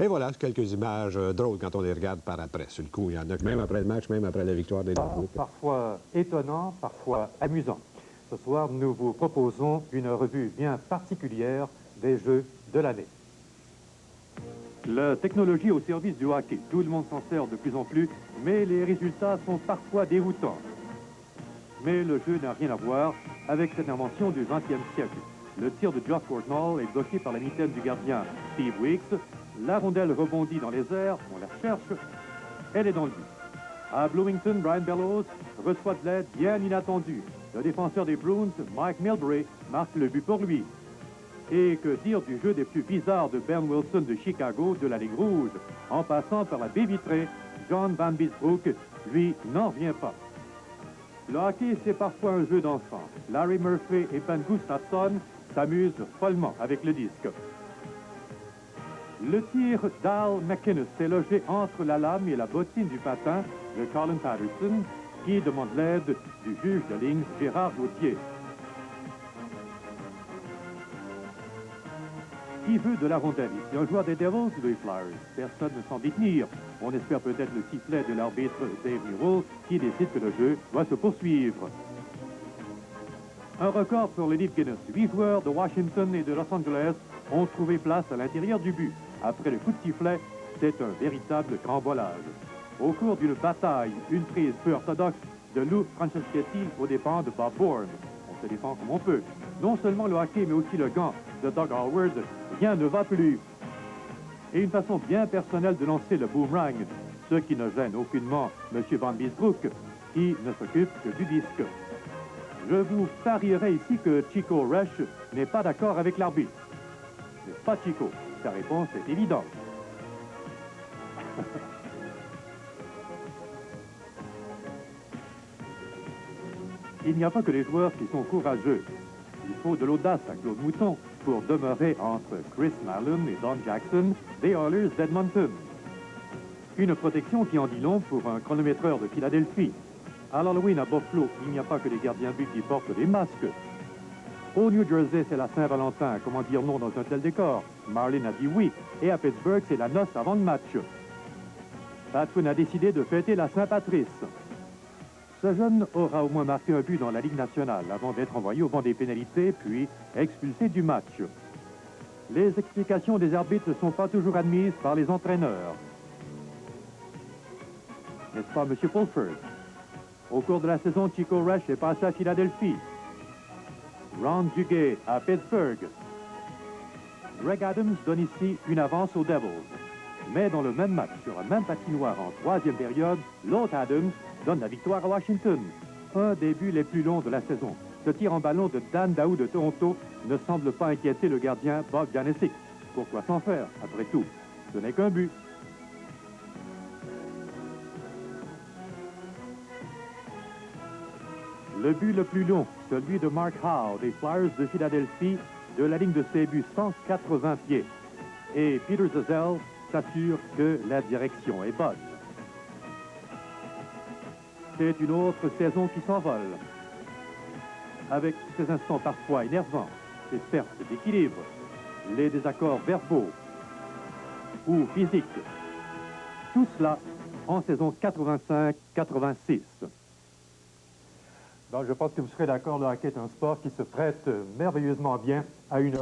Et voilà, quelques images drôles quand on les regarde par après. Sur le coup, il y en a même après le match, même après la victoire des Nordiques. Parfois étonnant, parfois amusant. Ce soir, nous vous proposons une revue bien particulière des Jeux de l'année. La technologie au service du hockey. Tout le monde s'en sert de plus en plus, mais les résultats sont parfois déroutants. Mais le jeu n'a rien à voir avec cette invention du XXe siècle. Le tir de Josh Courtnall est bloqué par la mitaine du gardien Steve Weeks. La rondelle rebondit dans les airs, on la cherche, elle est dans le but. À Bloomington, Brian Bellows reçoit de l'aide bien inattendue. Le défenseur des Bruins, Mike Milbury, marque le but pour lui. Et que dire du jeu des plus bizarres de Ben Wilson de Chicago, de la Ligue Rouge, en passant par la baie vitrée, John Van Beesbrook, lui, n'en revient pas. Le hockey, c'est parfois un jeu d'enfant. Larry Murphy et Ben Gustafson s'amusent follement avec le disque. Le tir d'Al McInnes s'est logé entre la lame et la bottine du patin de Colin Patterson, qui demande l'aide du juge de ligne Gérard Gauthier. Qui veut de la rondelle ici? Un joueur des Devils ou des Flyers? Personne ne semble y tenir. On espère peut-être le sifflet de l'arbitre Dave Newell qui décide que le jeu doit se poursuivre. Un record pour le livre Guinness. 8 joueurs de Washington et de Los Angeles ont trouvé place à l'intérieur du but. Après le coup de sifflet, c'est un véritable cambolage. Au cours d'une bataille, une prise peu orthodoxe de Lou Franceschetti aux dépens de Bob Bourne. On se défend comme on peut. Non seulement le hockey, mais aussi le gant de Doug Howard, rien ne va plus. Et une façon bien personnelle de lancer le boomerang, ce qui ne gêne aucunement M. Van Beesbrook, qui ne s'occupe que du disque. Je vous parierai ici que Chico Rush n'est pas d'accord avec l'arbitre. N'est-ce pas, Chico? Sa réponse est évidente. Il n'y a pas que les joueurs qui sont courageux. Il faut de l'audace à Claude Mouton pour demeurer entre Chris Mallon et Don Jackson des Oilers d'Edmonton. Une protection qui en dit long pour un chronométreur de Philadelphie. À l'Halloween à Buffalo, il n'y a pas que les gardiens but qui portent des masques. Au New Jersey, c'est la Saint-Valentin. Comment dire non dans un tel décor? Marlin a dit oui. Et à Pittsburgh, c'est la noce avant le match. Patwin a décidé de fêter la Saint-Patrice. Ce jeune aura au moins marqué un but dans la Ligue nationale avant d'être envoyé au banc des pénalités, puis expulsé du match. Les explications des arbitres ne sont pas toujours admises par les entraîneurs. N'est-ce pas, M. Fulford? Au cours de la saison, Chico Rush est passé à Philadelphie. Ron Duguay à Pittsburgh. Greg Adams donne ici une avance aux Devils. Mais dans le même match, sur un même patinoire en troisième période, l'autre Adams donne la victoire à Washington. Un des buts les plus longs de la saison. Ce tir en ballon de Dan Daou de Toronto ne semble pas inquiéter le gardien Bob Janesic. Pourquoi s'en faire, après tout? Ce n'est qu'un but. Le but le plus long, celui de Mark Howe des Flyers de Philadelphie, de la ligne de ses buts, 180 pieds. Et Peter Zazel s'assure que la direction est bonne. C'est une autre saison qui s'envole, avec ces instants parfois énervants, ces pertes d'équilibre, les désaccords verbaux ou physiques. Tout cela en saison 85-86. Donc, je pense que vous serez d'accord, le hockey est un sport qui se prête merveilleusement bien à une...